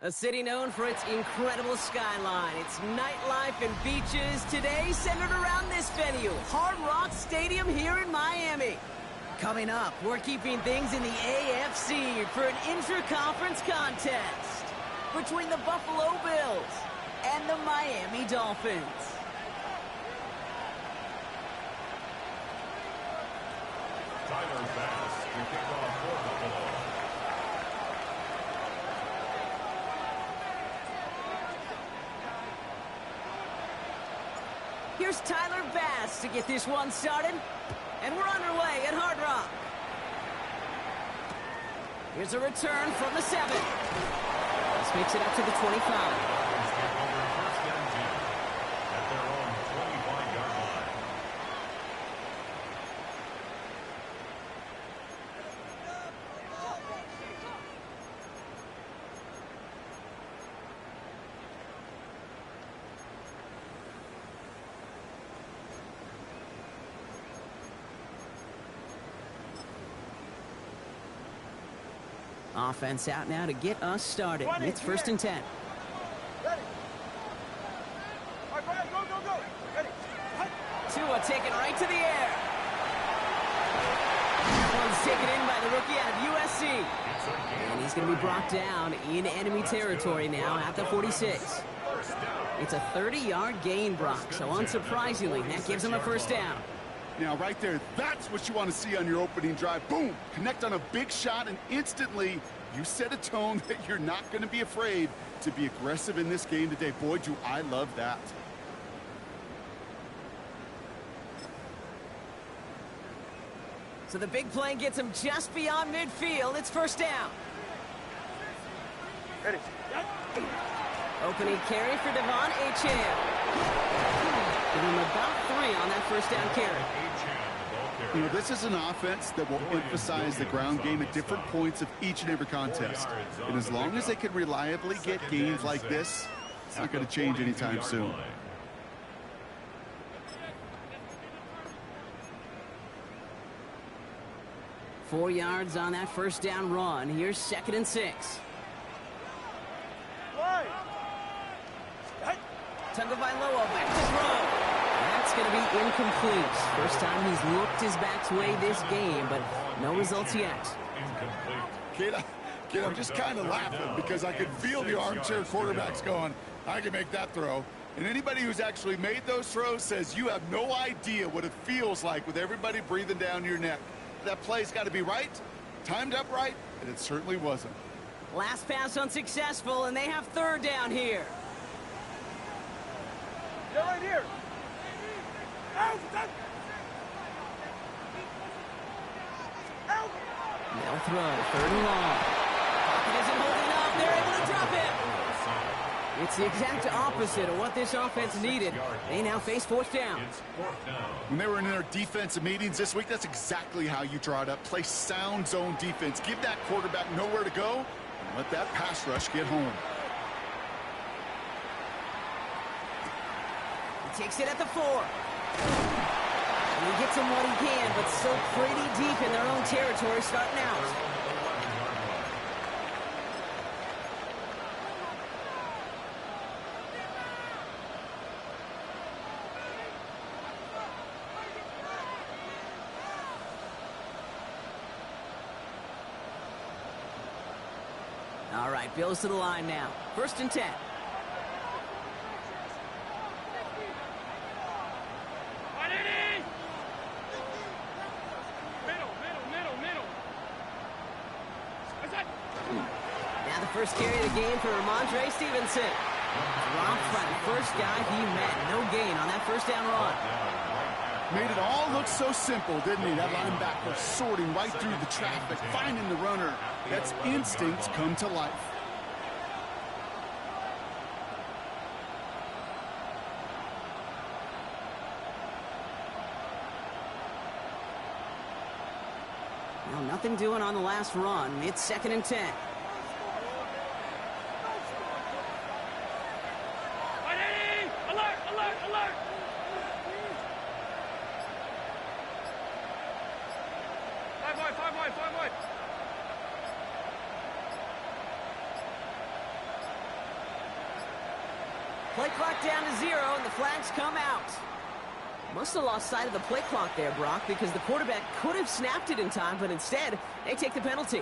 A city known for its incredible skyline, its nightlife and beaches, today centered around this venue, Hard Rock Stadium here in Miami. Coming up, we're keeping things in the AFC for an intra-conference contest between the Buffalo Bills and the Miami Dolphins. Tyler Bass to kick off for Buffalo. Here's Tyler Bass to get this one started. And we're underway at Hard Rock. Here's a return from the 7. This makes it up to the 25. Offense out now to get us started. It's 1st and 10. Ready. All right, Brian, go, go, go. Ready. Tua taken right to the air. That one's taken in by the rookie out of USC. And he's going to be brought down in enemy territory now at the 46. It's a 30-yard gain, Brock, so unsurprisingly, that gives him a first down. Now, right there, that's what you want to see on your opening drive. Boom! Connect on a big shot, and instantly, you set a tone that you're not going to be afraid to be aggressive in this game today. Boy, do I love that. So the big play gets him just beyond midfield. It's first down. Ready. Opening carry for Devon Achane. Give him about 3 on that first down carry. You know, this is an offense that will emphasize the ground game at different points of each and every contest. And as long as they can reliably get gains like this, it's not going to change anytime soon. Four yards on that first down run. Here's 2nd and 6. Tagovailoa back to throw. That's going to be incomplete. First time he's looked his back's way this game, but no results yet. Kid, I'm just kind of laughing because I could feel the armchair quarterbacks going, I can make that throw. And anybody who's actually made those throws says you have no idea what it feels like with everybody breathing down your neck. That play's got to be right, timed up right, and it certainly wasn't. Last pass unsuccessful, and they have 3rd down here. They're right here. Out. Out. They'll throw. 3rd and long. Pocket isn't holding up. They're able to drop it. It's the exact opposite of what this offense needed. They now face 4th down. When they were in their defensive meetings this week, that's exactly how you draw it up. Play sound zone defense. Give that quarterback nowhere to go and let that pass rush get home. He takes it at the 4. And he gets him what he can, but still pretty deep in their own territory starting out. All right, Bills to the line now. 1st and 10. Now the first carry of the game for Ramondre Stevenson. Dropped by the first guy he met. No gain on that first down run. Made it all look so simple, didn't he? That linebacker sorting right through the traffic, finding the runner. That's instinct come to life. Well, nothing doing on the last run. It's 2nd and 10. Play clock down to 0, and the flags come out. Must have lost sight of the play clock there, Brock, because the quarterback could have snapped it in time, but instead, they take the penalty.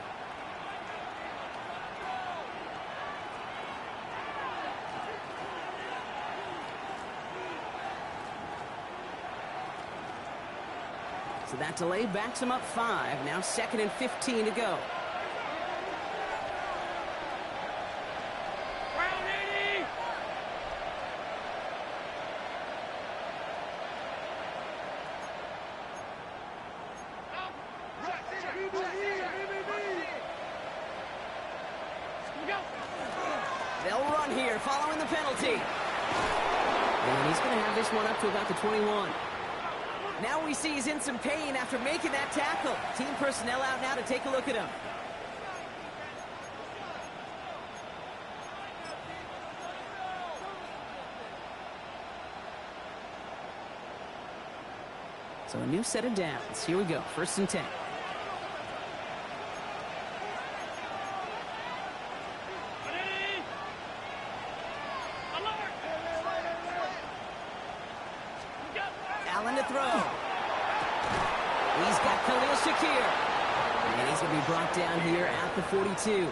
So that delay backs him up 5. Now 2nd and 15 to go. They'll run here following the penalty. And he's going to have this one up to about the 21. Now we see he's in some pain after making that tackle. Team personnel out now to take a look at him. So a new set of downs. Here we go. 1st and 10. Allen to throw. He's got Khalil Shakir. And he's going to be brought down here at the 42.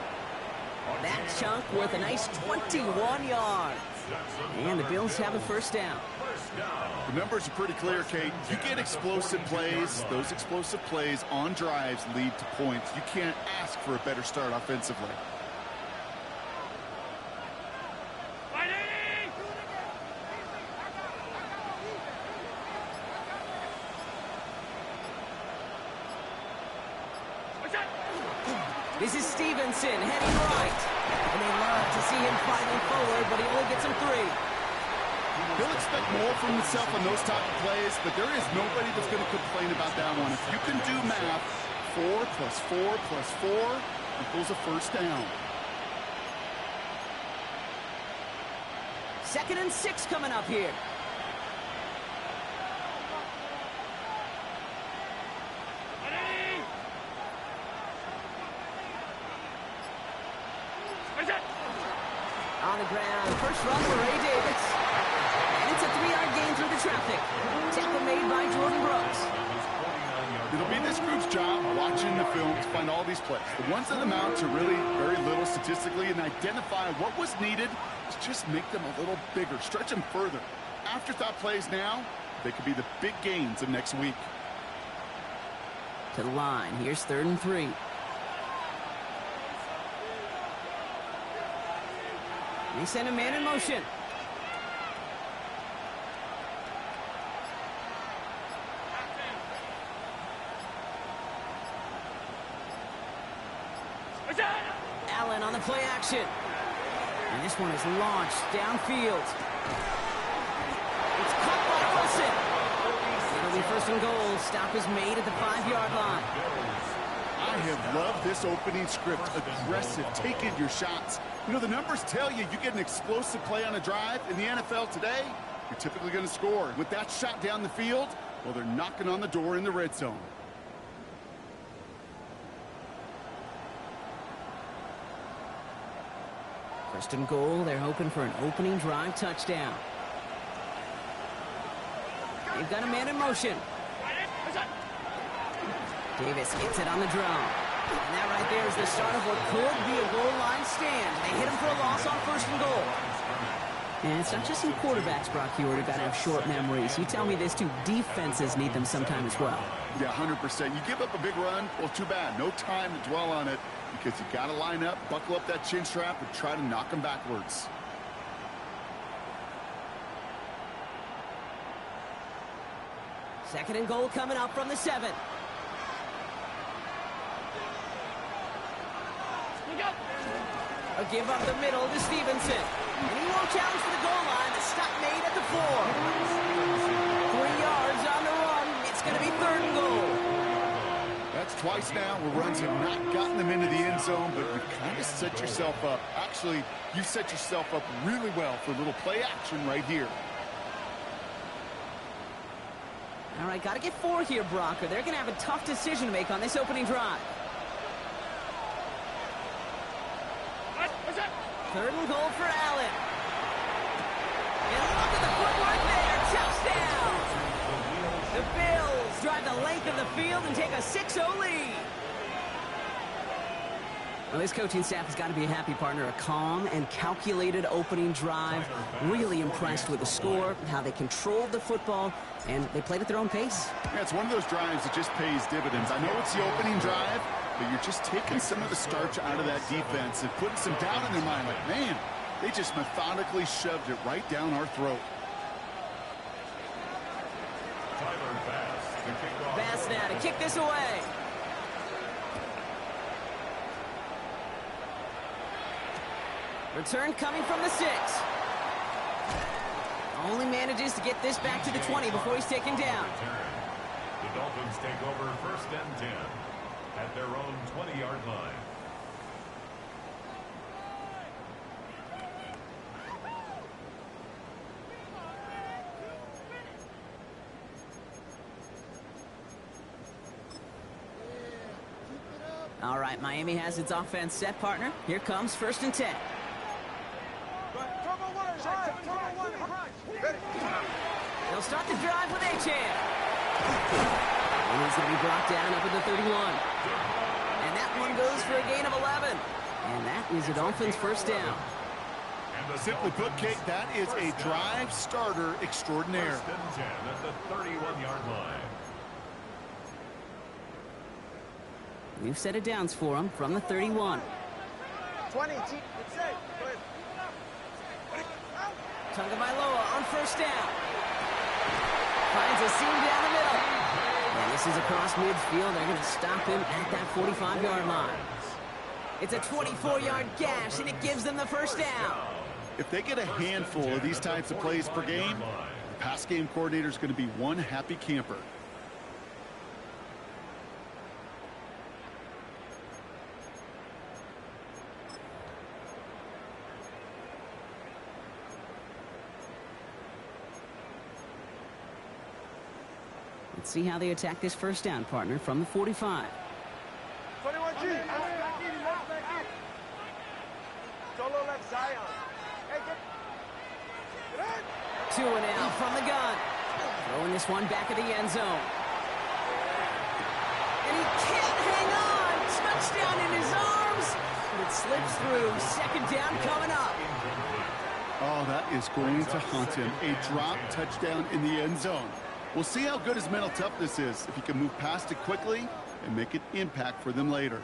That chunk worth a nice 21 yards. And the Bills have a 1st down. The numbers are pretty clear, Kate. You get explosive plays. Those explosive plays on drives lead to points. You can't ask for a better start offensively. This is Stevenson heading right. And they love to see him fighting forward, but he only gets him 3. He'll expect more from himself on those type of plays, but there is nobody that's going to complain about that one. If you can do math, 4 plus 4 plus 4 equals a 1st down. 2nd and 6 coming up here. On the ground, 1st run for Ray Davis. And it's a 3-yard gain through the traffic. Tackle made by Jordan Brooks. It'll be this group's job watching the film to find all these plays. The ones that amount to really very little statistically and identify what was needed to just make them a little bigger, stretch them further. Afterthought plays now, they could be the big gains of next week. To the line, here's 3rd and 3. They send a man in motion. Allen on the play action. And this one is launched downfield. It's caught by Wilson. It'll be 1st and goal. Stop is made at the 5-yard line. I have loved this opening script. Aggressive, taking your shots. You know, the numbers tell you get an explosive play on a drive. In the NFL today, you're typically going to score. With that shot down the field, well, they're knocking on the door in the red zone. First and goal, they're hoping for an opening drive touchdown. They've got a man in motion. Davis gets it on the draw. And that right there is the start of what could be a goal line stand. They hit him for a loss on 1st and goal. And it's not just in quarterbacks, Brock, you got to have short memories. You tell me this too, defenses need them sometime as well. Yeah, 100%. You give up a big run, well, too bad. No time to dwell on it because you got to line up, buckle up that chin strap, and try to knock them backwards. Second and goal coming up from the 7. A give up the middle to Stevenson. And he won't challenge for the goal line. The stop made at the 4. 3 yards on the run. It's going to be 3rd and goal. That's twice now where runs have not gotten them into the end zone, but you've kind of set yourself up. Actually, you set yourself up really well for a little play action right here. All right, got to get 4 here, Brock, or they're going to have a tough decision to make on this opening drive. 3rd and goal for Allen. the field and take a 6-0 lead. Well, this coaching staff has got to be a happy partner. A calm and calculated opening drive. Really impressed with the score, how they controlled the football, and they played at their own pace. Yeah, it's one of those drives that just pays dividends. I know it's the opening drive, but you're just taking some of the starch out of that defense and putting some doubt in their mind. Like, man, they just methodically shoved it right down our throat. Bass now to kick this away. Return coming from the 6. Only manages to get this back to the 20 before he's taken down. The Dolphins take over 1st and 10 at their own 20-yard line. All right, Miami has its offense set, partner. Here comes 1st and 10. They'll start the drive with Achane. And he's going to be brought down up at the 31. And that one goes for a gain of 11. And that is a Dolphins 1st down. Simply put, Kate, that is a drive starter extraordinaire. 1st and 10 at the 31-yard line. We've set it downs for him from the 31. 20. It's safe. Go ahead. Tagovailoa on 1st down. Finds a seam down the middle. And this is across midfield. They're going to stop him at that 45-yard line. It's a 24-yard gash, and it gives them the 1st down. If they get a handful of these types of plays per game, the pass game coordinator is going to be one happy camper. Let's see how they attack this 1st down, partner, from the 45. 21G. Solo left Zion. Hey, get in. 2 and out from the gun. Throwing this one back at the end zone. And he can't hang on. Touchdown in his arms. But it slips through. 2nd down coming up. Oh, that is going to haunt him. A drop touchdown in the end zone. We'll see how good his mental toughness is, if he can move past it quickly and make an impact for them later.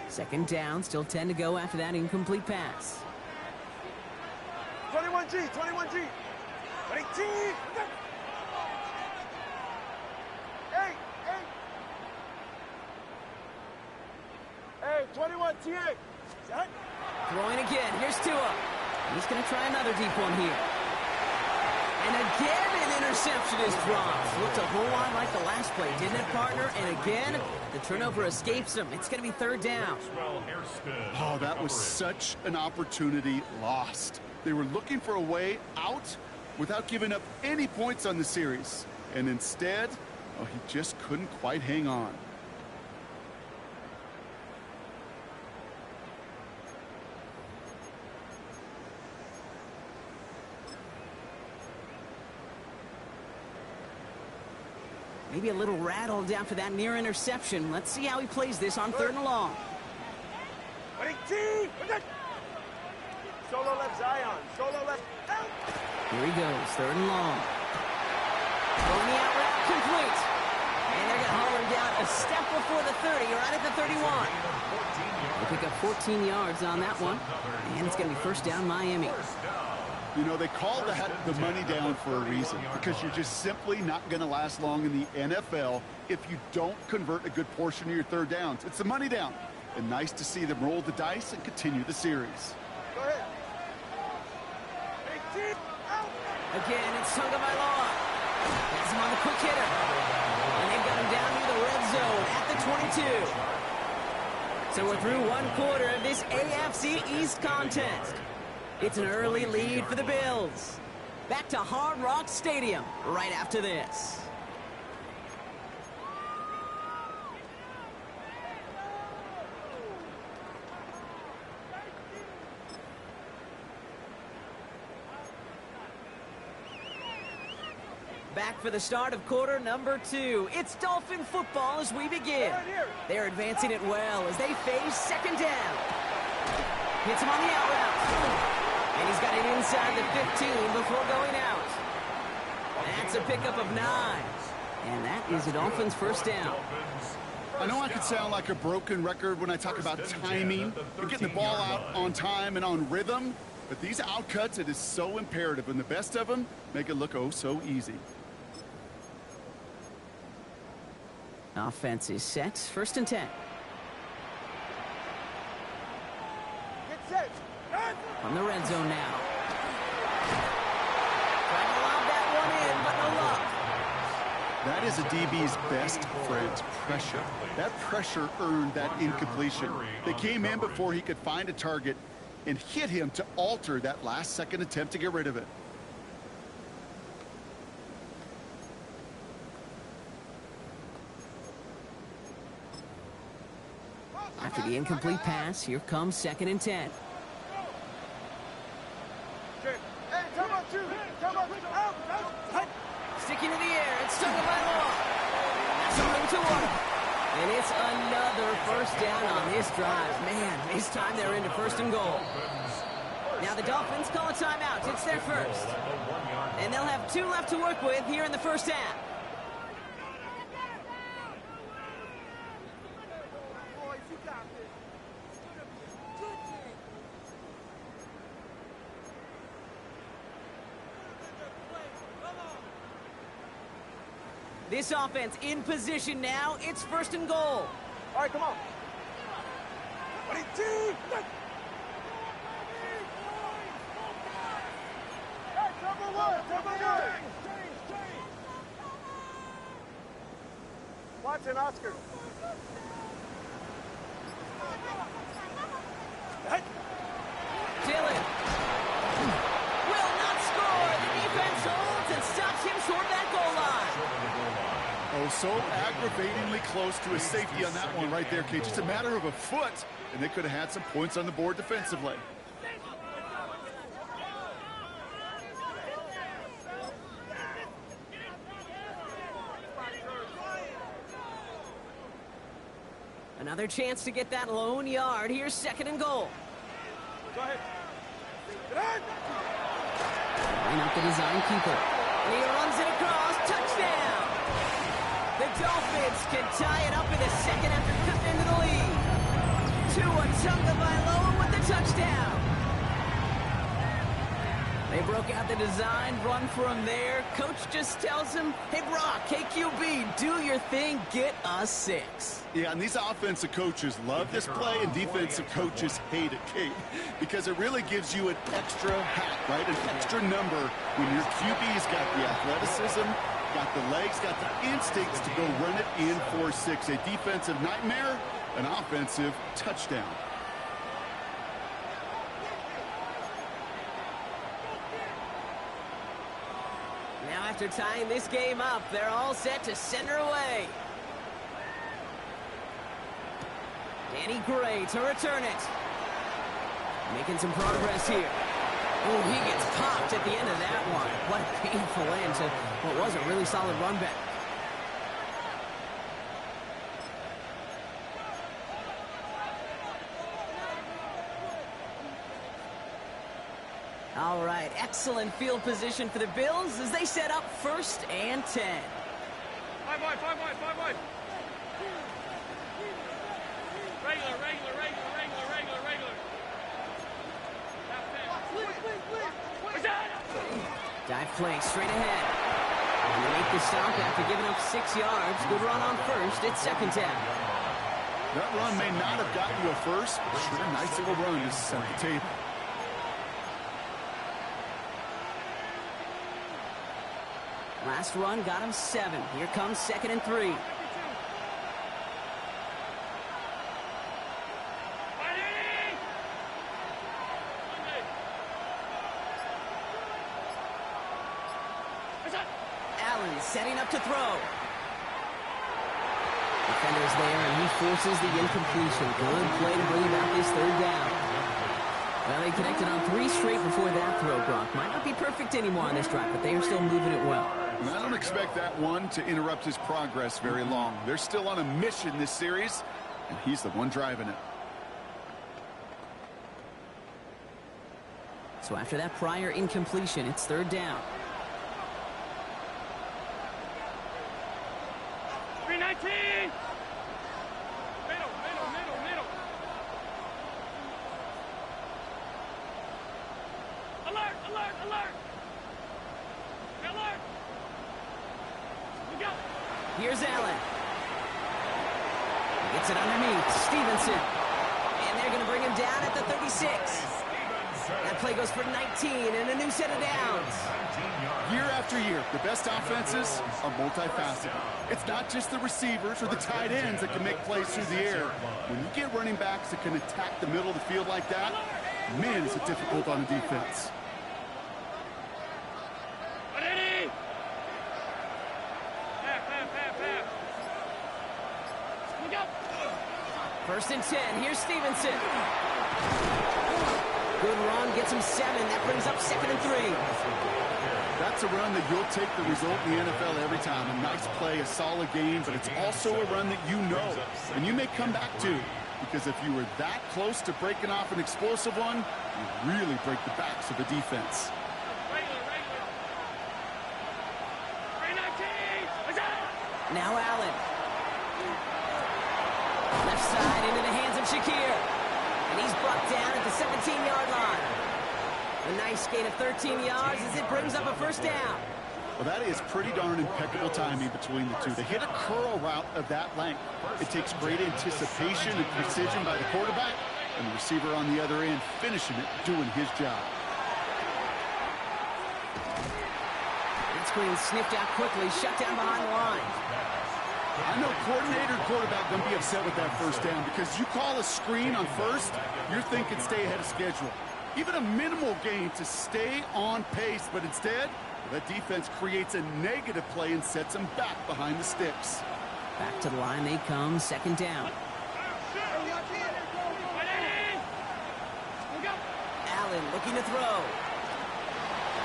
2nd down, still 10 to go after that incomplete pass. 21G. 21G. 22. Hey. Hey, 21 TA. Set. Throwing again. Here's Tua. He's going to try another deep one here. And again, an interception is dropped. Looked a whole lot like the last play, didn't it, partner? And again, the turnover escapes him. It's going to be 3rd down. Oh, that was such an opportunity lost. They were looking for a way out without giving up any points on the series. And instead, oh, he just couldn't quite hang on. Maybe a little rattled after that near interception. Let's see how he plays this on 3rd and long. 22. Solo left Zion. Solo left. Here he goes, 3rd and long. Throwing the out route complete. And they're going to haul him down a step before the 30, right at the 31. They pick up 14 yards on that one. And it's going to be 1st down Miami. You know, they call that the money down for a reason, because you're just simply not going to last long in the NFL if you don't convert a good portion of your 3rd downs. It's the money down. And nice to see them roll the dice and continue the series. Go ahead. 18. Out. Again, it's Tagovailoa. Has him on the quick hitter. And they've got him down near the red zone at the 22. So we're through 1 quarter of this AFC East contest. It's an early lead for the Bills. Back to Hard Rock Stadium right after this. Back for the start of quarter number 2. It's Dolphin football as we begin. They're advancing it well as they face second down. Hits him on the out route. And he's got it inside the 15 before going out. That's a pickup of 9. And that is a Dolphins first down. I know I could sound like a broken record when I talk about timing and getting the ball out on time and on rhythm, but these outcuts, it is so imperative, and the best of them make it look oh so easy. Offense is set. First and 10. Get set. From the red zone now. Trying to lob that one in, but no luck. That is a DB's best friend, pressure. That pressure earned that incompletion. They came in before he could find a target and hit him to alter that last-second attempt to get rid of it. After the incomplete pass, here comes second and 10. Hey, come on, two. Come on, out. Sticking to the air, it's Tagovailoa. That's a move to one. And it's another first down on this drive. Man, this time they're into first and goal. Now the Dolphins call a timeout. It's their first. And they'll have 2 left to work with here in the first half. Boys, you got this. This offense in position now. It's first and goal. All right, come on. 22. Hey, number one. Watson, Oscar. Dillon will not score. The defense holds and stops him short of that goal line. Oh, so aggravatingly close to a safety on that one right there, Kate. Just a matter of a foot, and they could have had some points on the board defensively. Another chance to get that lone yard. Here's second and goal. Go ahead. Line up the design keeper. And he runs it across. Touchdown! The Dolphins can tie it up in a second after cutting into the lead. Tua Tagovailoa with the touchdown. They broke out the design run for him there. Coach just tells him, hey, Brock, hey, QB, do your thing, get us 6. Yeah, and these offensive coaches love this play, and defensive coaches hate it, Kate, because it really gives you an extra hat, right? An extra number when your QB's got the athleticism, got the legs, got the instincts to go run it in for 6. A defensive nightmare, an offensive touchdown. Now after tying this game up, they're all set to send her away. Danny Gray to return it. Making some progress here. Oh, he gets popped at the end of that one. What a painful end to what was a really solid run back. All right, excellent field position for the Bills as they set up first and 10. 5 wide. Regular. Dive play straight ahead. And they make the stop after giving up 6 yards. Good run on first. It's second down. That run may not have gotten you a first, but sure, a nice little run to set the table. Last run got him 7. Here comes second and 3. Allen setting up to throw. Defender's there, and he forces the incompletion. Good play to bring about this third down. Well, they connected on 3 straight before that throw, Brock. Might not be perfect anymore on this drive, but they are still moving it well. And I don't expect that one to interrupt his progress very long. They're still on a mission this series, and he's the one driving it. So after that prior incompletion, it's third down. 319! Middle. Alert! We go! Here's Allen. He gets it underneath. Stevenson. And they're going to bring him down at the 36. That play goes for 19 and a new set of downs. Year after year, the best offenses are multifaceted. It's not just the receivers or the tight ends that can make plays through the air. When you get running backs that can attack the middle of the field like that, man, is it difficult on a defense. First and 10. Here's Stevenson. Good run, gets him 7. That brings up 2nd and 3. That's a run that you'll take the result in the NFL every time. A nice play, a solid game, but it's also a run that you know, and you may come back to. Because if you were that close to breaking off an explosive one, you really break the backs of the defense. Now Allen. Left side into the hands of Shakir. And he's brought down at the 17-yard line. A nice gain of 13 yards as it brings up a first down. Well, that is pretty darn impeccable timing between the two. They hit a curl route of that length. It takes great anticipation and precision by the quarterback, and the receiver on the other end finishing it, doing his job. That screen sniffed out quickly, shut down behind the line. I know coordinator and quarterback going to be upset with that first down because you call a screen on first, you're thinking stay ahead of schedule. Even a minimal gain to stay on pace, but instead, that defense creates a negative play and sets them back behind the sticks. Back to the line they come, 2nd down. Allen looking to throw.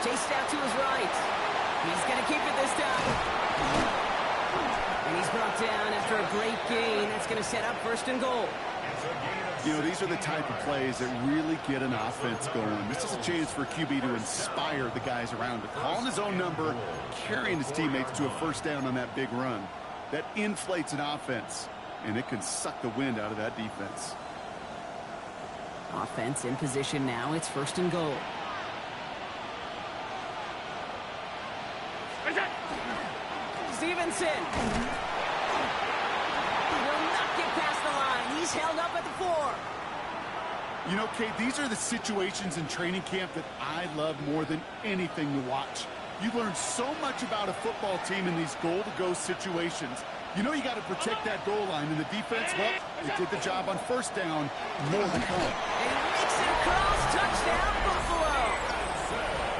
Chased out to his right. He's going to keep it this time. And he's brought down after a great gain. That's going to set up 1st and goal. You know, these are the type of plays that really get an offense going. This is a chance for QB to inspire the guys around him. Calling his own number, carrying his teammates to a first down on that big run. That inflates an offense, and it can suck the wind out of that defense. Offense in position now. It's 1st and goal. Stevenson will not get past the line. He's held up at the 4. You know, Kate, these are the situations in training camp that I love more than anything to watch. You learn so much about a football team in these goal-to-go situations. You know you got to protect that goal line, and the defense, well, they did the job on first down. More to come. And he makes it across. Touchdown, Buffalo.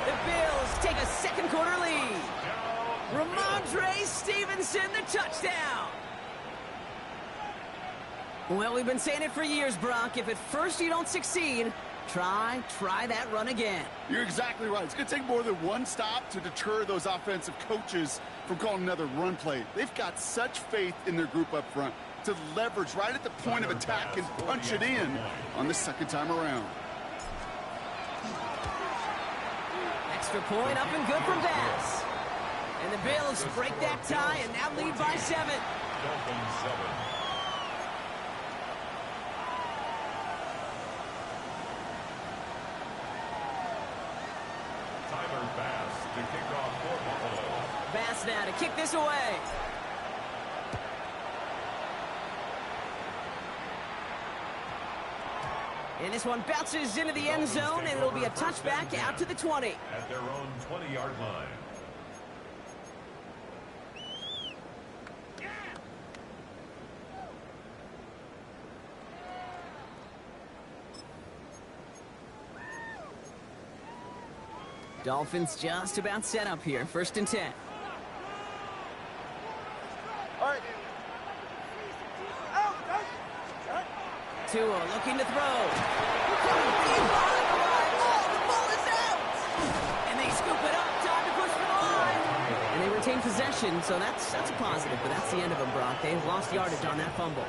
The Bills take a 2nd quarter lead. Ramondre Stevenson, the touchdown. Well, we've been saying it for years, Brock. If at first you don't succeed, try that run again. You're exactly right. It's going to take more than one stop to deter those offensive coaches from calling another run play. They've got such faith in their group up front to leverage right at the point of attack and punch it in on the 2nd time around. Extra point up and good from Bass. And the Bills break that tie and now lead by 7. Dolphins 7. Bass to kick off for Buffalo. Bass now to kick this away. And this one bounces into the end zone, and it'll be a touchback out to the 20. At their own 20-yard line. Dolphins just about set up here. 1st and 10. All right. Out. Tua looking to throw. Deep behind the line. Oh, the ball is out. And they scoop it up. Time to push for the line. And they retain maintain possession, so that's a positive, but that's the end of them, Brock. They've lost yardage on that fumble.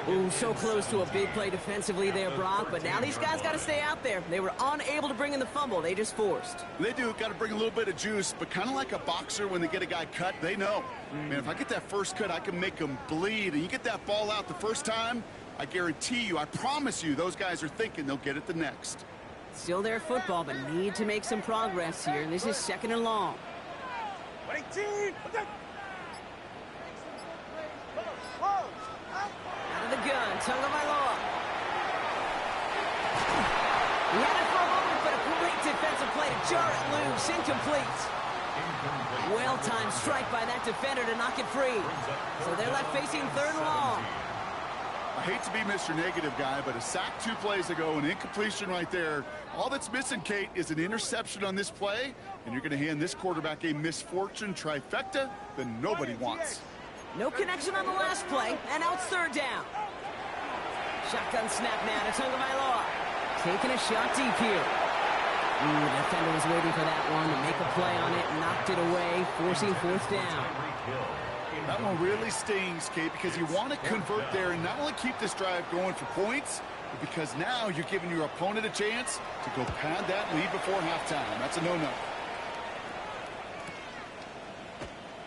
Ooh, so close to a big play defensively there, Brock, but now these guys got to stay out there. They were unable to bring in the fumble. They just forced. They do got to bring a little bit of juice, but kind of like a boxer when they get a guy cut, they know. Man, if I get that first cut, I can make them bleed. And you get that ball out the first time, I guarantee you, I promise you, those guys are thinking they'll get it the next. Still their football, but need to make some progress here. This is 2nd and long. 18! Out of the gun, Tagovailoa. He had it for a moment, but a great defensive play to jar it loose. Incomplete. Well-timed strike by that defender to knock it free. So they're left facing 3rd and long. I hate to be Mr. Negative guy, but a sack 2 plays ago, an incompletion right there. All that's missing, Kate, is an interception on this play, and you're going to hand this quarterback a misfortune trifecta that nobody wants. No connection on the last play, and now it's 3rd down. Shotgun snap now to Tagovailoa. Taking a shot deep here. Ooh, the defender was waiting for that one to make a play on it, knocked it away, forcing 4th down. That one really stings, Kate, because you want to convert there and not only keep this drive going for points, but because now you're giving your opponent a chance to go pad that lead before halftime. That's a no-no.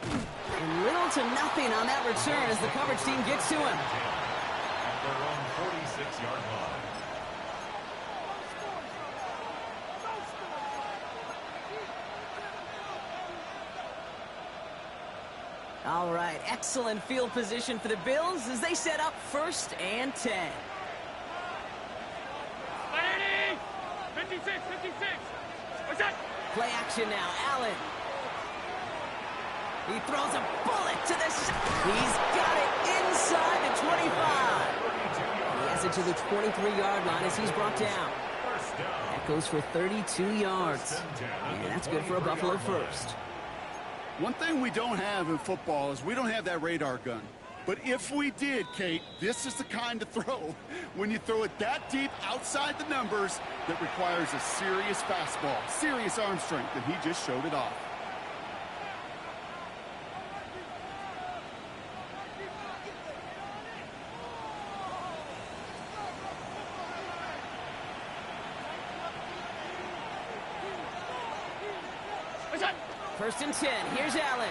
And little to nothing on that return as the coverage team gets to him. At their own 46-yard line. All right, excellent field position for the Bills as they set up 1st and 10. 56, 56. What's that? Play action now, Allen. He throws a bullet to the He's got it inside the 25. He has it to the 23-yard line as he's brought down. That goes for 32 yards. And that's good for a Buffalo first. One thing we don't have in football is we don't have that radar gun. But if we did, Kate, this is the kind of throw, when you throw it that deep outside the numbers, that requires a serious fastball, serious arm strength, and he just showed it off. First and 10. Here's Allen.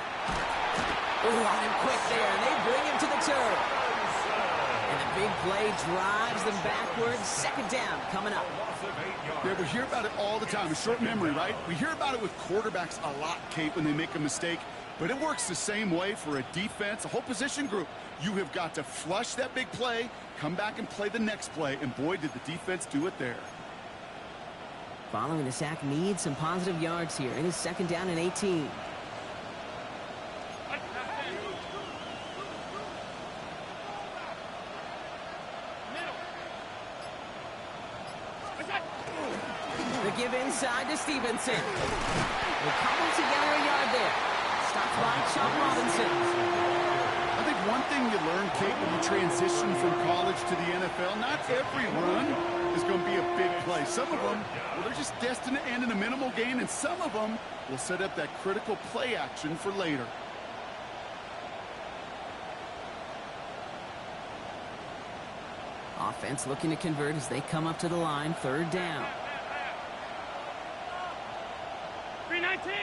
Oh, on him quick there, and they bring him to the turf. And the big play drives them backwards. 2nd down coming up. Yeah, we hear about it all the time. A short memory, right? We hear about it with quarterbacks a lot, Kate, when they make a mistake. But it works the same way for a defense, a whole position group. You have got to flush that big play, come back and play the next play, and boy, did the defense do it there. Following the sack needs some positive yards here. It is 2nd down and 18. The give inside to Stevenson. They cobble together a yard there. Stopped by Chuck Robinson. I think one thing you learn, Kate, when you transition from college to the NFL, not every run is going to be a big play. Some of them, well, they're just destined to end in a minimal gain, and some of them will set up that critical play action for later. Offense looking to convert as they come up to the line. 3rd down. 319.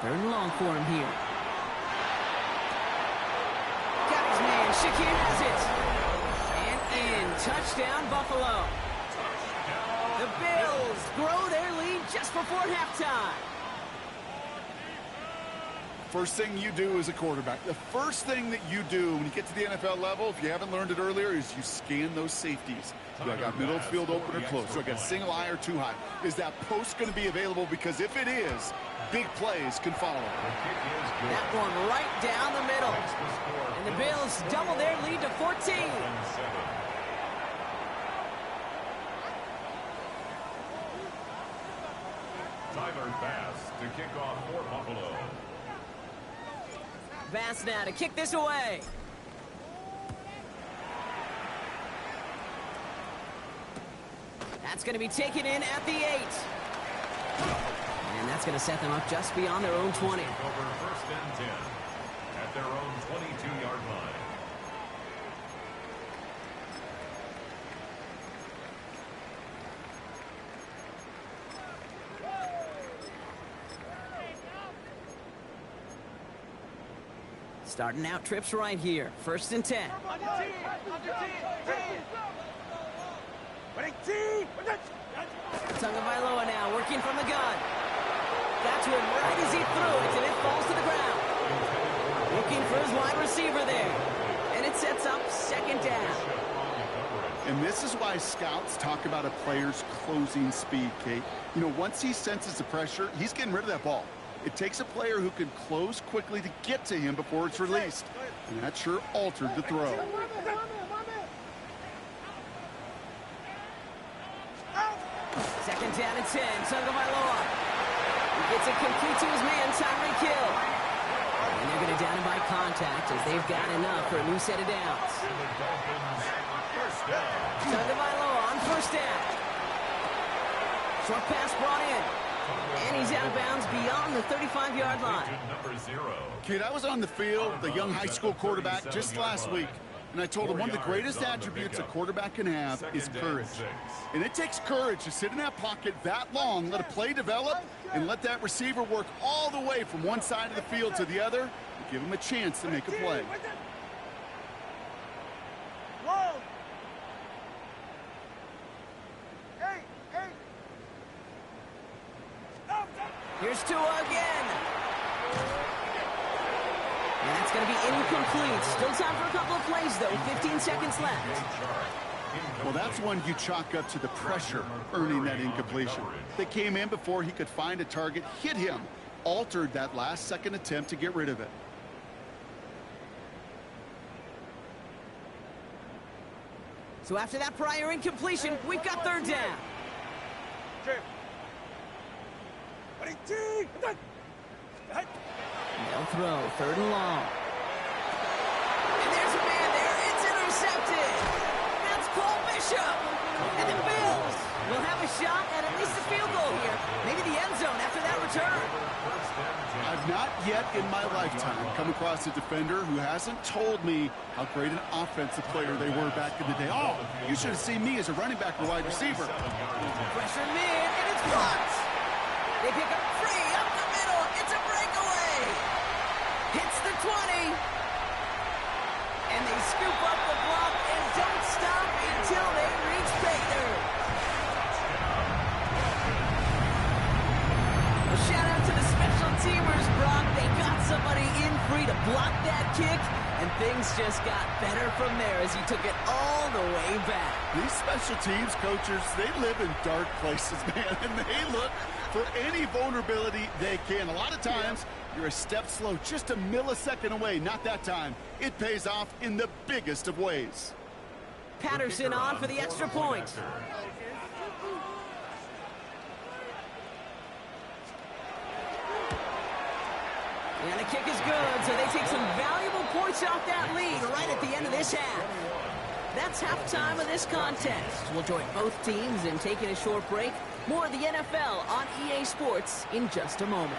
Third and long for him here. Got his man. Shakir has it. And in. Touchdown, Buffalo. The Bills grow their lead just before halftime. First thing you do as a quarterback, the first thing that you do when you get to the NFL level, if you haven't learned it earlier, is you scan those safeties. Do I got middle of the field open or close? Do I got single high or too high? Is that post going to be available? Because if it is, big plays can follow. That one right down the middle. And the Bills double their lead to 14. Tyler Bass to kick off for Buffalo. Pass now to kick this away. That's going to be taken in at the 8. And that's going to set them up just beyond their own 20. Over first and 10 at their own 22-yard line. Starting out trips right here. First and 10. Tagovailoa now working from the gun. Got to him right as he threw it, and it falls to the ground. Looking for his wide receiver there. And it sets up second down. And this is why scouts talk about a player's closing speed, Kate. You know, once he senses the pressure, he's getting rid of that ball. It takes a player who can close quickly to get to him before it's released. And that sure altered the throw. Second down and 10. Tagovailoa. He gets it complete to his man, Tyreek Hill. And they're going to down him by contact as they've got enough for a new set of downs. Tagovailoa on first down. Short pass brought in. And he's out of bounds beyond the 35-yard line. Kid, I was on the field, the young high school quarterback, just last week. And I told him one of the greatest attributes a quarterback can have is courage. And it takes courage to sit in that pocket that long, let a play develop, and let that receiver work all the way from one side of the field to the other, and give him a chance to make a play. Here's Tua again. And that's going to be incomplete. Still time for a couple of plays, though. 15 seconds left. Well, that's one you chalk up to the pressure earning that incompletion. They came in before he could find a target, hit him, altered that last-second attempt to get rid of it. So after that prior incompletion, we've got third down. They'll throw, third and long. And there's a man there. It's intercepted. That's Paul Bishop. And the Bills will have a shot at least a field goal here. Maybe the end zone after that return. I've not yet in my lifetime come across a defender who hasn't told me how great an offensive player they were back in the day. Oh, you should have seen me as a running back or wide receiver. Pressure man, and it's blocked. They pick up free up the middle. It's a breakaway. Hits the 20. And they scoop up the block and don't stop until they reach pay dirt. A shout out to the special teamers, Brock. They got somebody in free to block that kick, and things just got better from there as he took it all the way back. These special teams coaches, they live in dark places, man, and they look for any vulnerability they can. A lot of times, you're a step slow, just a millisecond away. Not that time. It pays off in the biggest of ways. Patterson on for the extra point. And the kick is good, so they take some valuable points off that lead right at the end of this half. That's halftime of this contest. We'll join both teams in taking a short break. More of the NFL on EA Sports in just a moment.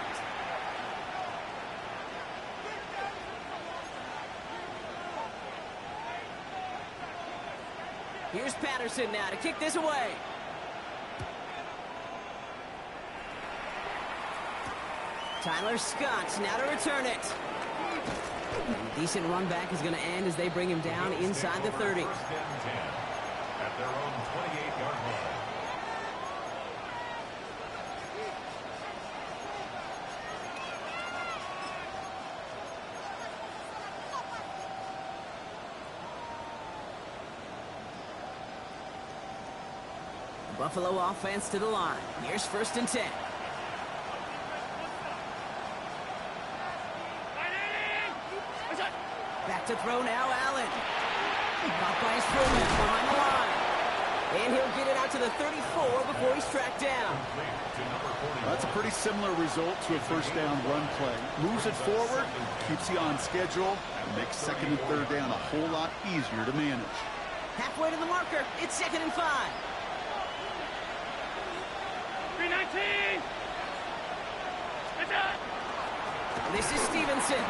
Here's Patterson now to kick this away. Tyler Scott now to return it. Decent run back is going to end as they bring him down inside the 30. At their own 28-yard line. The Buffalo offense to the line. Here's first and 10. Back to throw now, Allen. Caught by his fullback behind the line. And he'll get it out to the 34 before he's tracked down. That's a pretty similar result to a first down run play. Moves it forward, keeps you on schedule, and makes second and third down a whole lot easier to manage. Halfway to the marker, it's 2nd and 5. 319! This is Stevenson.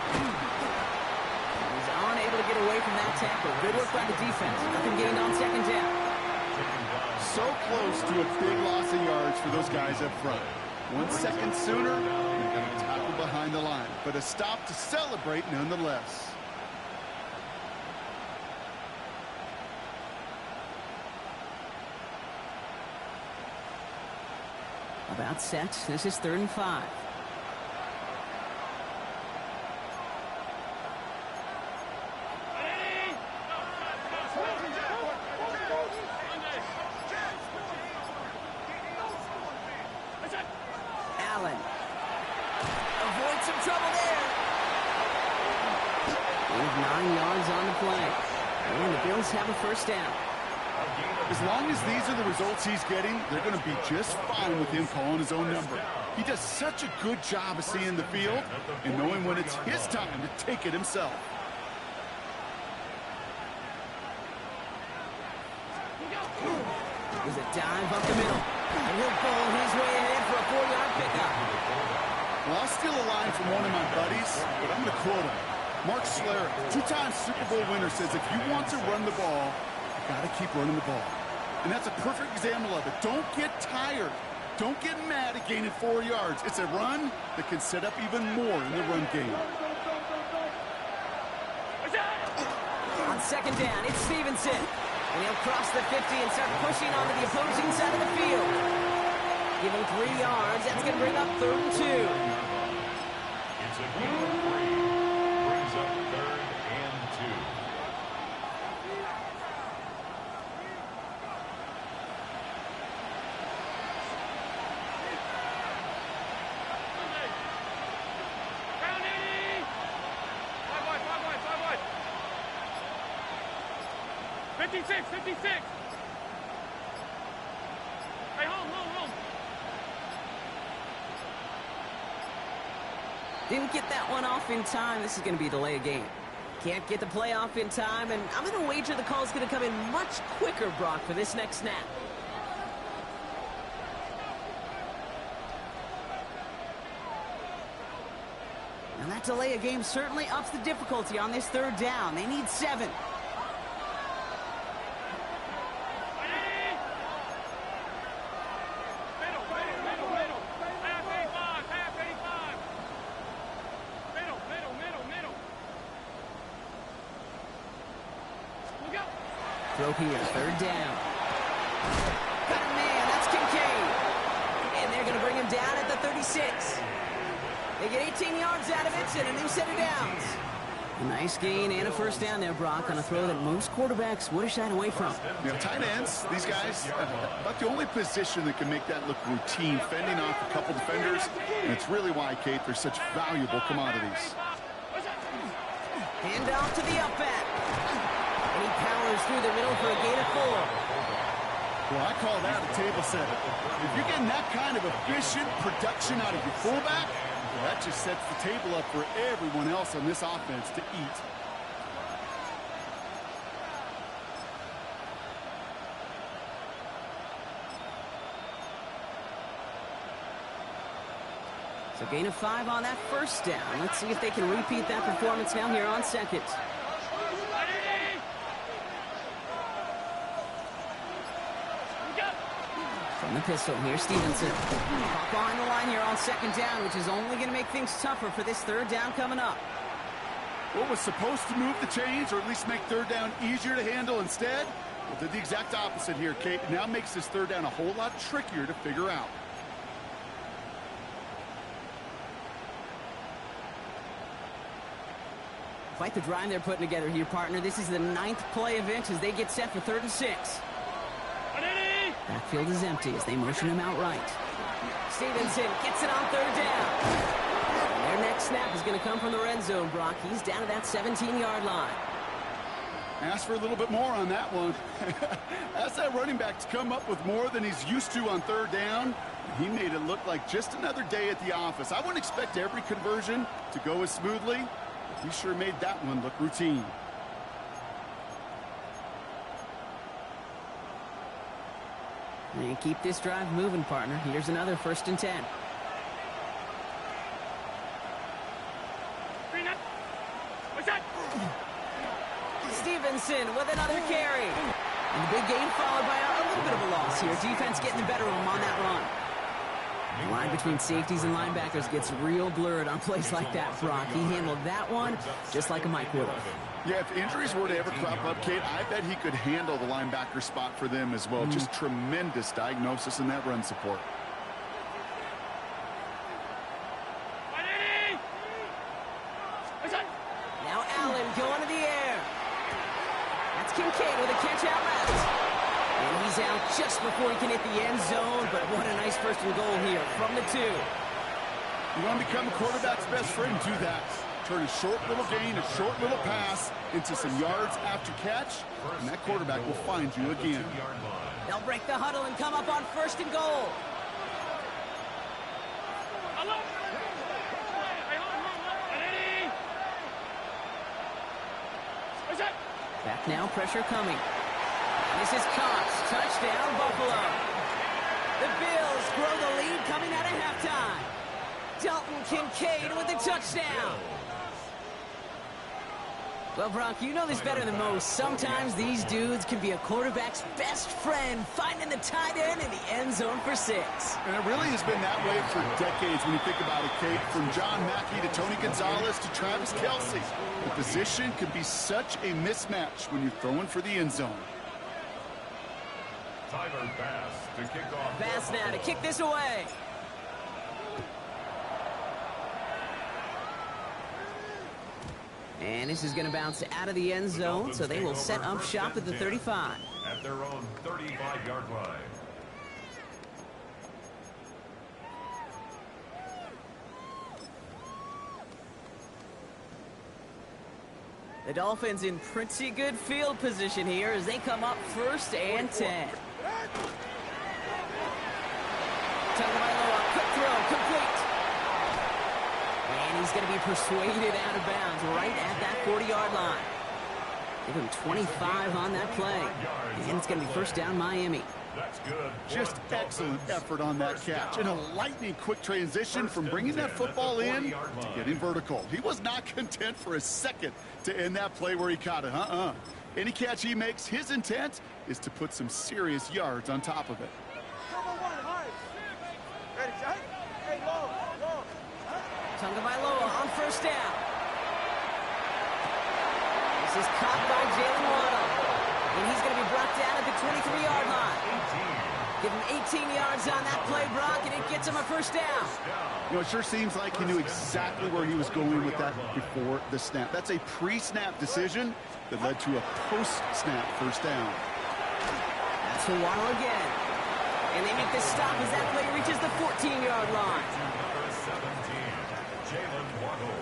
He's unable to get away from that tackle. Good work by the defense. Nothing gained on 2nd down. So close to a big loss of yards for those guys up front. 1 second sooner, they're going to tackle behind the line. But a stop to celebrate nonetheless. About set. This is 3rd and 5. Allen. Avoid some trouble there. Leave 9 yards on the play. And the Bills have a first down. As long as these are the results he's getting, they're going to be just fine with him calling his own number. He does such a good job of seeing the field and knowing when it's his time to take it himself. There's a dive up the middle. And he'll bowl his way ahead for a 4-yard pickup. Well, I'll steal a line from one of my buddies, but I'm going to quote him. Mark Schlereth, 2-time Super Bowl winner, says if you want to run the ball, you got to keep running the ball. And that's a perfect example of it. Don't get tired. Don't get mad at gaining 4 yards. It's a run that can set up even more in the run game. On 2nd down, it's Stevenson. And he'll cross the 50 and start pushing onto the opposing side of the field. Give him 3 yards. That's going to bring up 3rd and 2. It's a gain of 3. Brings up 3rd and 2. Round 80! 5 wide, 5 wide, 5 wide. 56, 56! Hey, home. Didn't get that one off in time. This is going to be a delay of game. Can't get the play off in time, and I'm going to wager the call's going to come in much quicker, Brock, for this next snap. And that delay of game certainly ups the difficulty on this 3rd down. They need 7. Throw here, 3rd down. Got a man, that's Kincaid. And they're going to bring him down at the 36. They get 18 yards out of it and a new set of downs. A nice gain and a first down there, Brock, on a throw that most quarterbacks would have shied away from. You know, tight ends, these guys, about the only position that can make that look routine, fending off a couple defenders, and it's really why, Kate, they're such valuable commodities. Hand off to the up back. And he powers through the middle for a gain of 4. Well, I call that a table setter. If you're getting that kind of efficient production out of your fullback, well, that just sets the table up for everyone else on this offense to eat. So gain of 5 on that first down. Let's see if they can repeat that performance now here on 2nd. From the pistol, here's Stevenson. Hop behind the line here on 2nd down, which is only going to make things tougher for this 3rd down coming up. What was supposed to move the chains, or at least make 3rd down easier to handle instead? Well, did the exact opposite here, Kate. It now makes this 3rd down a whole lot trickier to figure out. Quite the drive they're putting together here, partner. This is the 9th play event as they get set for 3rd and 6. Backfield is empty as they motion him out right. Stevenson gets it on 3rd down. Their next snap is going to come from the red zone, Brock. He's down to that 17-yard line. Ask for a little bit more on that one. As that running back's come up with more than he's used to on third down, he made it look like just another day at the office. I wouldn't expect every conversion to go as smoothly, but he sure made that one look routine. And keep this drive moving, partner. Here's another 1st and 10. Stevenson with another carry. And the big gain followed by a little bit of a loss here. Defense getting the better of him on that run. The line between safeties and linebackers gets real blurred on plays like that, Brock. He handled that one just like a Mike would have. Yeah, if injuries were to ever crop up, Kate, I bet he could handle the linebacker spot for them as well. Just tremendous diagnosis in that run support. Now Allen going to the air. That's Kincaid with a catch out left. And he's out just before he can hit the end zone, but what a nice 1st and goal here from the 2. You want to become a quarterback's best friend, do that. Turn a short little gain, a short little pass into some yards after catch, and that quarterback will find you again. They'll break the huddle and come up on 1st and goal. Back now, pressure coming. This is Cox. Touchdown, Buffalo. The Bills grow the lead coming out of halftime. Dalton Kincaid with the touchdown. Well, Brock, you know this better than most. Sometimes these dudes can be a quarterback's best friend, finding the tight end in the end zone for 6. And it really has been that way for decades when you think about it, Kate. From John Mackey to Tony Gonzalez to Travis Kelce. The position can be such a mismatch when you're throwing for the end zone. Tyler Bass to kick off. Bass now to kick this away. And this is going to bounce out of the end zone, so they will set up shop at the 35. At their own 35-yard line. The Dolphins in pretty good field position here as they come up 1st and 10. Tagovailoa, quick throw, complete. And he's going to be persuaded out of bounds right at that 40-yard line. Give him 25 on that play. And it's going to be 1st down Miami. That's good. Just excellent effort on that catch. And a lightning quick transition from bringing that football in to getting vertical. He was not content for a second to end that play where he caught it. Any catch he makes, his intent is to put some serious yards on top of it. Ready, shot? Hey, low. Tagovailoa on 1st down. This is caught by Jalen Waddle. And he's going to be brought down at the 23-yard line. Give him 18 yards on that play, Brock, and it gets him a 1st down. You know, it sure seems like he knew exactly where he was going with that before the snap. That's a pre-snap decision that led to a post-snap 1st down. That's for Waddle again. And they make this stop as that play reaches the 14-yard line. Number 17, Jalen Waddle.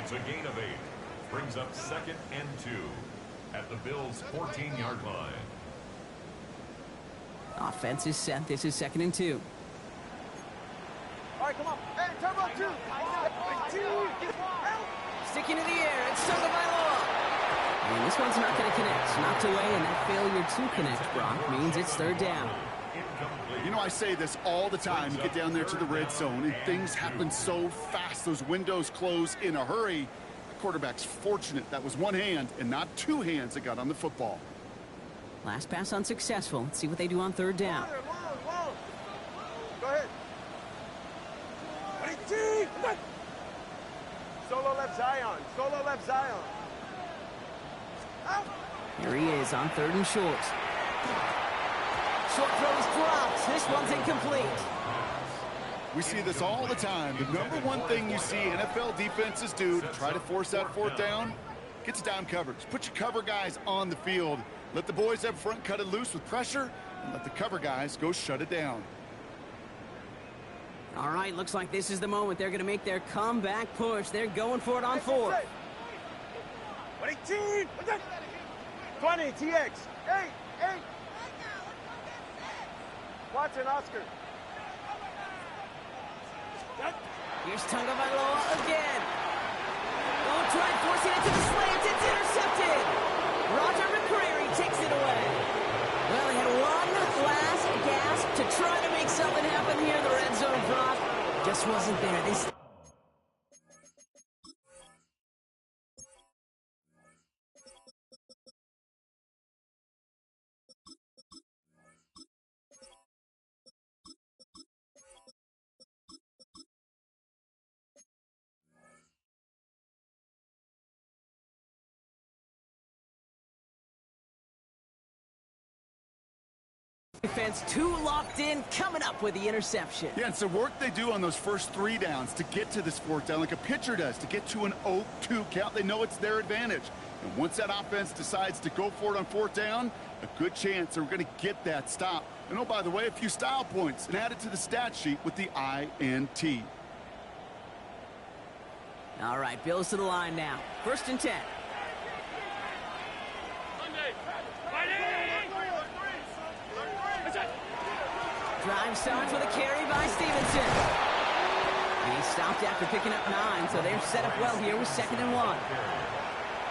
It's a gain of 8. Brings up 2nd and 2 at the Bills' 14-yard line. Offense is set. This is 2nd and 2. All right, come on. Hey, turbo 2. Sticking to the air. It's Tagovailoa. And this one's not going to connect. Knocked away, and that failure to connect, Brock, means it's 3rd down. You know, I say this all the time. You get down there to the red zone, and things happen so fast. Those windows close in a hurry. The quarterback's fortunate that was one hand and not 2 hands that got on the football. Last pass unsuccessful. Let's see what they do on 3rd down. Go ahead. Solo left Zion. Solo left Zion. Out. Here he is on 3rd and short. Short throw is dropped. This one's incomplete. We see this all the time. The number one thing you see NFL defenses do to try to force that 4th down, get to down coverage. Put your cover guys on the field. Let the boys up front cut it loose with pressure, and let the cover guys go shut it down. All right, looks like this is the moment they're going to make their comeback push. They're going for it on 4th. 20, TX. 8. Watson, Oscar. Here's Tagovailoa again. Oh, try forcing it to the slants. It's intercepted. Roger McCreary takes it away. Well, he had one last gasp to try to make something happen here in the red zone, Brock. Just wasn't there. Defense too locked in, coming up with the interception. Yeah, it's the work they do on those first 3 downs to get to this 4th down, like a pitcher does, to get to an 0-2 count. They know it's their advantage. And once that offense decides to go for it on 4th down, a good chance they're going to get that stop. And oh, by the way, a few style points and add it to the stat sheet with the INT. All right, Bills to the line now. 1st and 10. Drive starts with a carry by Stevenson. He stopped after picking up 9, so they're set up well here with 2nd and 1.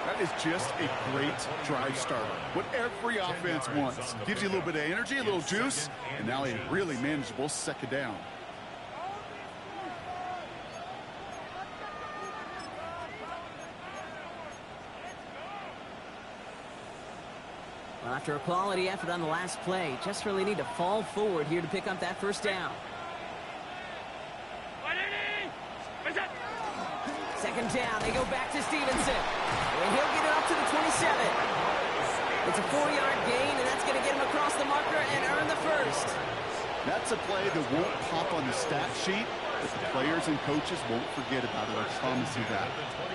That is just a great drive starter. What every offense wants. Gives you a little bit of energy, a little juice, and now a really manageable 2nd down. Well, after a quality effort on the last play, just really need to fall forward here to pick up that 1st down. 2nd down, they go back to Stevenson. And he'll get it up to the 27. It's a 4-yard gain, and that's going to get him across the marker and earn the 1st. That's a play that won't pop on the stat sheet, but the players and coaches won't forget about it. I promise you that.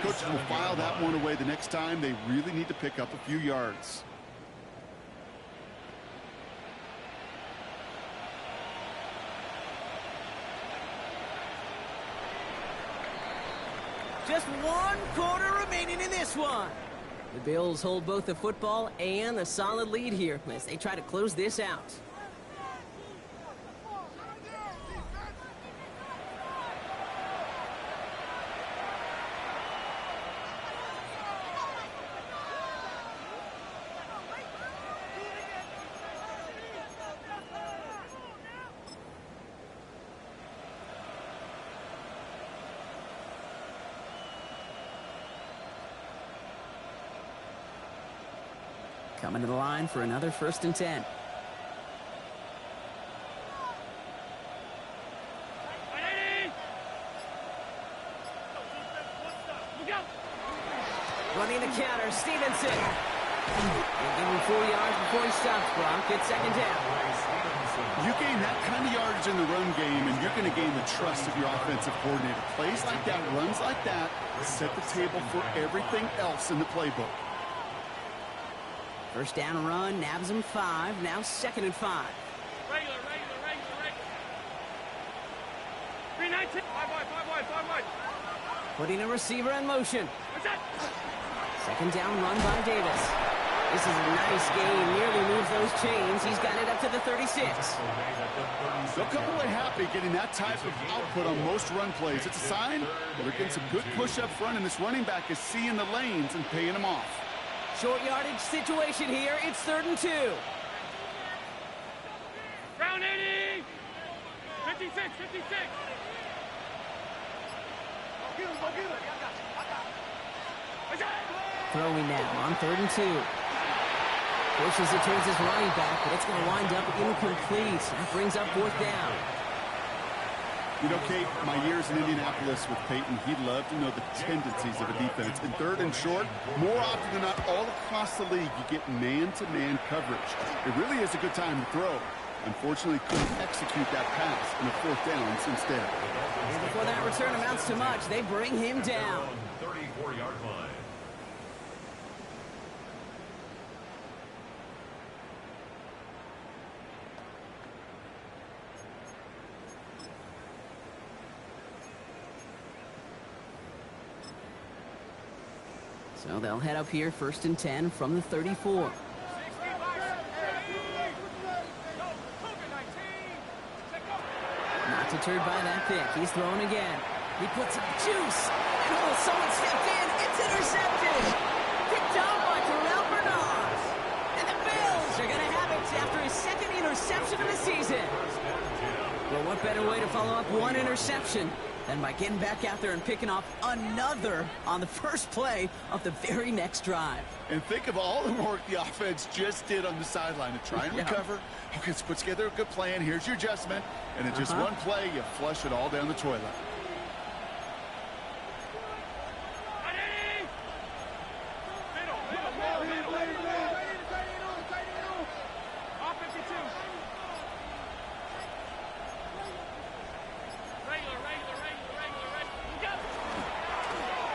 Coaches will file that one away the next time. They really need to pick up a few yards. Just 1 quarter remaining in this one. The Bills hold both the football and a solid lead here as they try to close this out. Coming to the line for another 1st and 10. Running the counter, Stevenson. They give him 4 yards before he stops, Brock. It's 2nd down. You gain that kind of yardage in the run game, and you're going to gain the trust of your offensive coordinator. Plays like that, runs like that, set the table for everything else in the playbook. 1st down run, nabs him 5. Now 2nd and 5. Regular. 319. 5 wide. Putting a receiver in motion. 2nd down run by Davis. This is a nice game. Nearly moves those chains. He's got it up to the 36. They'll come away happy getting that type of output on most run plays. It's a sign that they're getting some good push up front, and this running back is seeing the lanes and paying them off. Short yardage situation here. It's 3rd and 2. Round 80. 56. Throwing now on 3rd and 2. Pushes it towards his running back, but it's going to wind up incomplete. That brings up 4th down. You know, Kate, my years in Indianapolis with Peyton, he'd love to know the tendencies of a defense. In 3rd and short, more often than not, all across the league, you get man-to-man coverage. It really is a good time to throw. Unfortunately, couldn't execute that pass in a 4th down instead. And before that return amounts to much, they bring him down. 34-yard line. So they'll head up here, 1st and 10 from the 34. Not deterred by that pick. He's throwing again. He puts up juice. And oh, someone stepped in. It's intercepted. Picked up by Terrell Bernard. And the Bills are going to have it after his 2nd interception of the season. Well, what better way to follow up one interception than by getting back out there and picking off another on the first play of the very next drive. And think of all the work the offense just did on the sideline to try and recover. Okay, let's put together a good plan. Here's your adjustment. And in just one play, you flush it all down the toilet.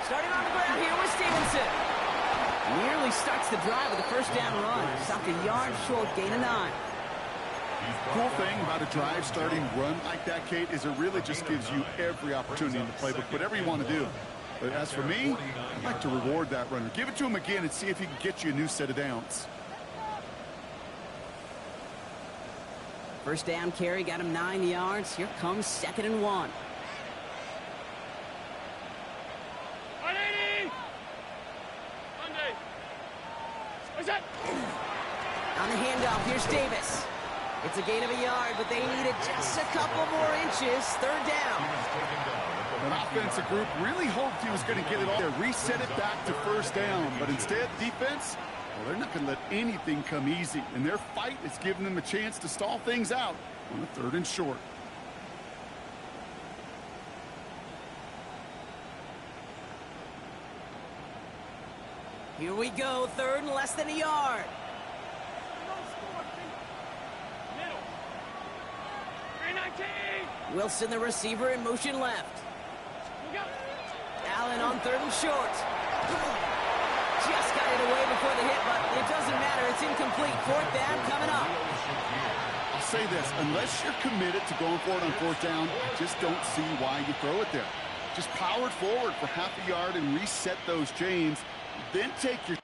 Starting on the ground here with Stevenson. Nearly starts the drive with a 1st down run. Stopped a yard short, gain of 9. Cool thing about a drive starting run like that, Kate, is it really just gives you every opportunity in the playbook, whatever you want to do. But as for me, I'd like to reward that runner. Give it to him again and see if he can get you a new set of downs. 1st down carry, got him 9 yards. Here comes 2nd and 1. On the handoff, here's Davis. It's a gain of a yard, but they needed just a couple more inches. 3rd down. An offensive group really hoped he was going to get it all there, reset it back to 1st down. But instead, defense, well, they're not going to let anything come easy. And their fight is giving them a chance to stall things out on a 3rd and short. Here we go, 3rd and less than a yard. Wilson, the receiver, in motion left. Allen on 3rd and short. Just got it away before the hit, but it doesn't matter. It's incomplete. 4th down coming up. I'll say this, unless you're committed to going for it on 4th down, I just don't see why you throw it there. Just power it forward for half a yard and reset those chains. Then take your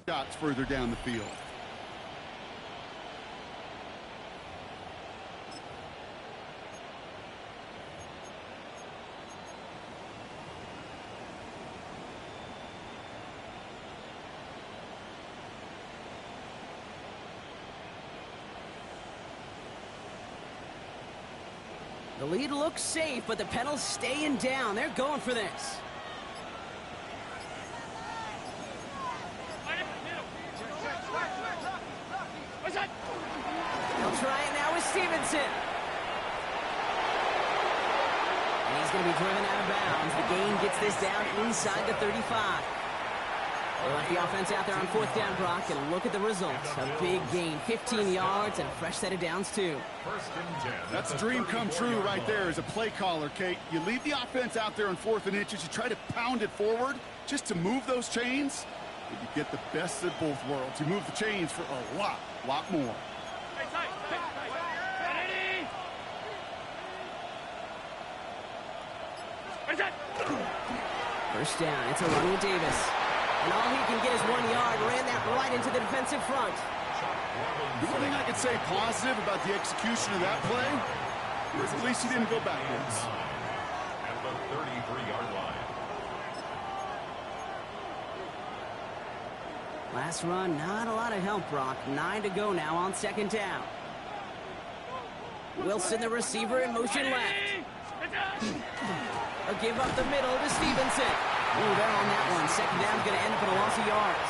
shots further down the field. The lead looks safe, but the pedal's staying down. They're going for this. They'll try it now with Stevenson. And he's going to be driven out of bounds. The gain gets this down inside the 35. They left the offense out there on 4th down, Brock, and look at the results. A big gain, 15 yards, and a fresh set of downs, too. That's a dream come true right there as a play caller, Kate. You leave the offense out there on 4th and inches. You try to pound it forward just to move those chains. But you get the best of both worlds. You move the chains for a lot more. First down, it's a run with Davis. And all he can get is 1 yard. Ran that right into the defensive front. The only thing I could say positive about the execution of that play is at least he didn't go backwards. At the 33-yard line. Last run, not a lot of help, Brock. 9 to go now on 2nd down. Wilson, the receiver, in motion left. A give up the middle to Stevenson. Ooh, they're on that one. 2nd down's going to end up in a loss of yards.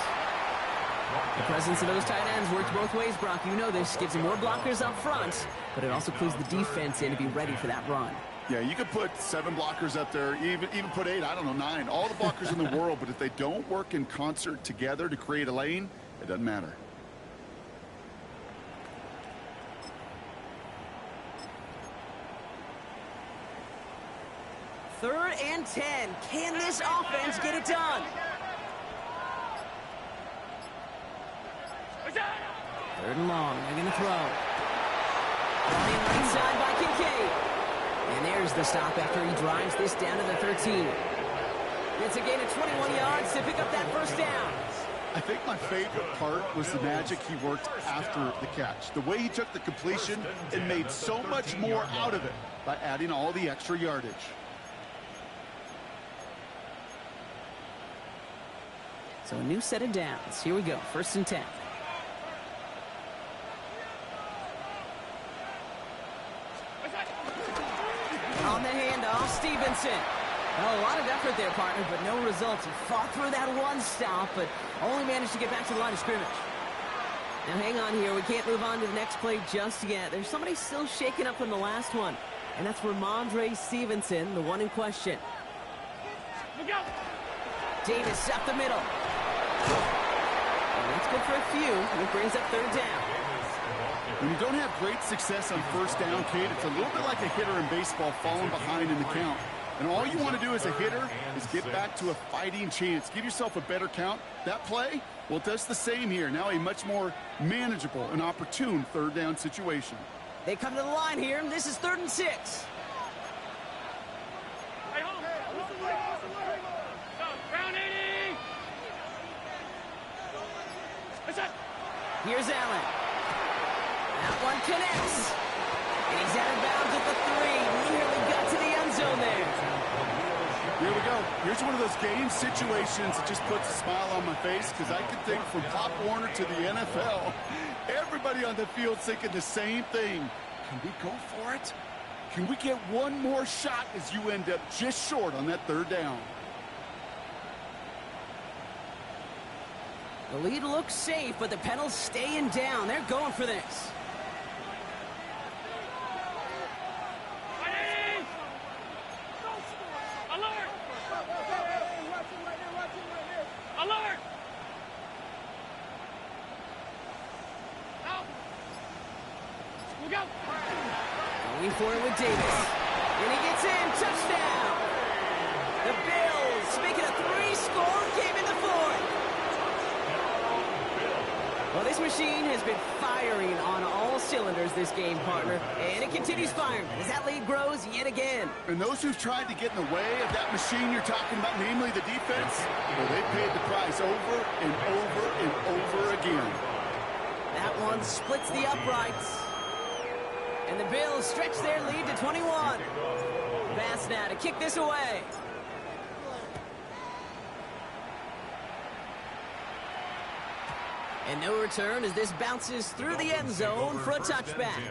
The presence of those tight ends works both ways, Brock. You know this. Gives them more blockers up front, but it also clues the defense in to be ready for that run. Yeah, you could put 7 blockers up there, even put 8, I don't know, 9, all the blockers in the world, but if they don't work in concert together to create a lane, it doesn't matter. Third and 10. Can this offense get it done? Third and long. They're going to throw. Running right side by Kincaid. And there's the stop after he drives this down to the 13. It's a gain of 21 yards to pick up that first down. I think my favorite part was the magic he worked after the catch. The way he took the completion and made so much more out of it by adding all the extra yardage. So a new set of downs. Here we go. First and 10. On the handoff, Stevenson. Well, a lot of effort there, partner, but no results. He fought through that one stop, but only managed to get back to the line of scrimmage. Now, hang on here. We can't move on to the next play just yet. There's somebody still shaken up from the last one, and that's Ramondre Stevenson, the one in question. Davis up the middle. Well, that's good for a few, and it brings up third down. When you don't have great success on first down, Kate, it's a little bit like a hitter in baseball falling behind in the count. And all you want to do as a hitter is get back to a fighting chance. Give yourself a better count. That play, well, it does the same here. Now a much more manageable and opportune third down situation. They come to the line here, and this is 3rd and 6. Here's Allen. That one connects. And he's out of bounds at the 3. Nearly got to the end zone there. Here we go. Here's one of those game situations that just puts a smile on my face, because I can think from Pop Warner to the NFL, everybody on the field thinking the same thing. Can we go for it? Can we get one more shot as you end up just short on that third down? The lead looks safe, but the pedals staying down. They're going for this. Alert! Look out! Going for it with Davis. And he gets in. Touchdown! The Bills making a 3-score game in the 4th. Well, this machine has been firing on all cylinders this game, partner. And it continues firing as that lead grows yet again. And those who've tried to get in the way of that machine you're talking about, namely the defense, well, they paid the price over and over and over again. That one splits the uprights. And the Bills stretch their lead to 21. Pass now to kick this away. And no return as this bounces through the end zone for a touchback.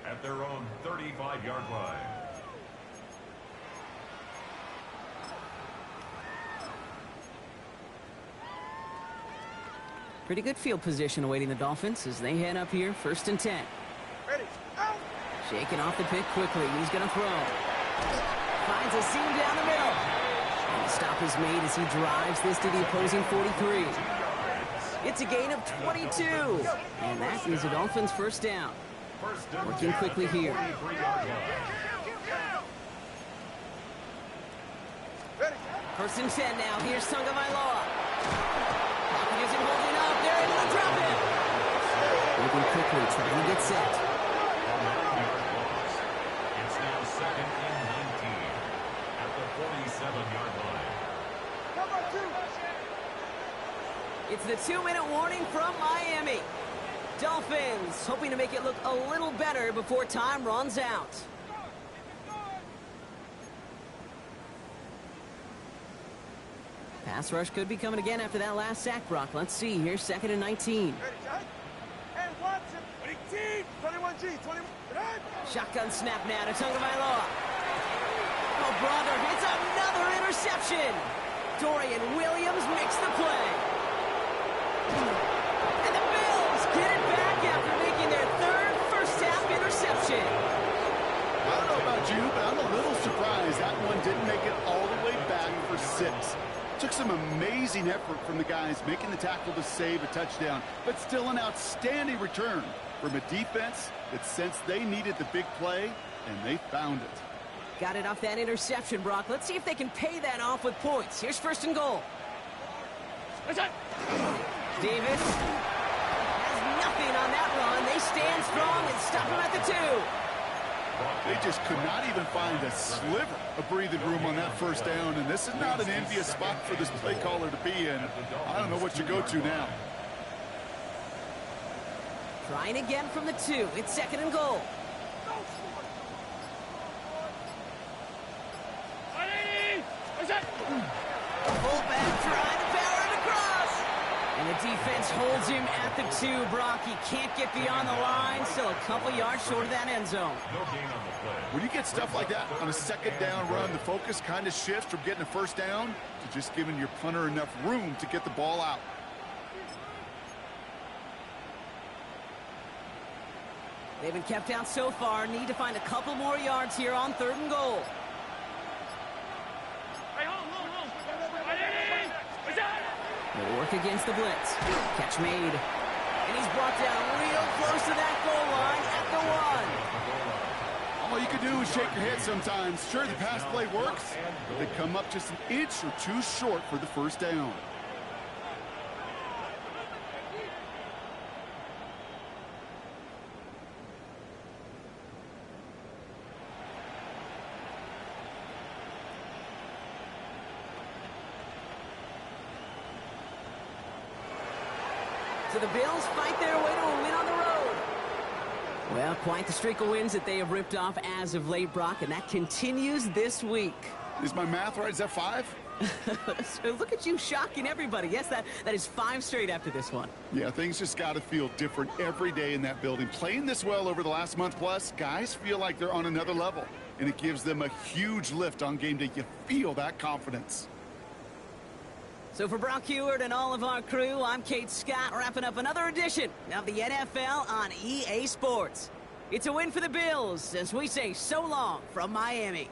At their own 35-yard line. Pretty good field position awaiting the Dolphins as they head up here, 1st and 10. Ready, out! Shaking off the pick quickly. He's going to throw. Finds a seam down the middle. And the stop is made as he drives this to the opposing 43. It's a gain of 22. And that is the Dolphins' first down. Working quickly here. Ready! 1st and 10 now. Here's Tagovailoa. Pocket isn't holding up. They're able to drop him. Working quickly, trying to get set. It's now 2nd and 19 at the 47-yard line. Number 2! It's the 2-minute warning from Miami. Dolphins hoping to make it look a little better before time runs out. Pass rush could be coming again after that last sack, Brock. Let's see. Here's 2nd and 19. Ready, John? And watch him! 21G, 21. Shotgun snap now to Tagovailoa. Oh, brother, it's another interception. Dorian Williams makes the play. And the Bills get it back after making their 3rd first-half interception. I don't know about you, but I'm a little 6. Took some amazing effort from the guys making the tackle to save a touchdown, but still an outstanding return from a defense that sensed they needed the big play, and they found it. Got it off that interception, Brock. Let's see if they can pay that off with points. Here's 1st and goal. Davis has nothing on that run. They stand strong and stop him at the 2. They just could not even find a sliver of breathing room on that 1st down, and this is not an envious spot for this play caller to be in. I don't know what you go to now. Trying again from the 2. It's 2nd and goal. Fullback trying to power it across. And the defense holds him at the 2, Brock. He can't get beyond the line. Still a couple yards short of that end zone. No gain on the play. When you get stuff like that on a 2nd down run, the focus kind of shifts from getting a 1st down to just giving your punter enough room to get the ball out. They've been kept out so far. Need to find a couple more yards here on 3rd and goal. They'll work against the blitz. Catch made. And he's brought down real close to that goal line at the 1. All you can do is shake your head sometimes. Sure, the pass play works, but they come up just an inch or 2 short for the 1st down. So the Bills fight their way to a win on the road. Well, quite the streak of wins that they have ripped off as of late, Brock, and that continues this week. Is my math right? Is that 5? So look at you shocking everybody. Yes, that is 5 straight after this one. Yeah, things just got to feel different every day in that building. Playing this well over the last month plus, guys feel like they're on another level, and it gives them a huge lift on game day. You feel that confidence. So for Brock Heward and all of our crew, I'm Kate Scott, wrapping up another edition of the NFL on EA Sports. It's a win for the Bills as we say so long from Miami.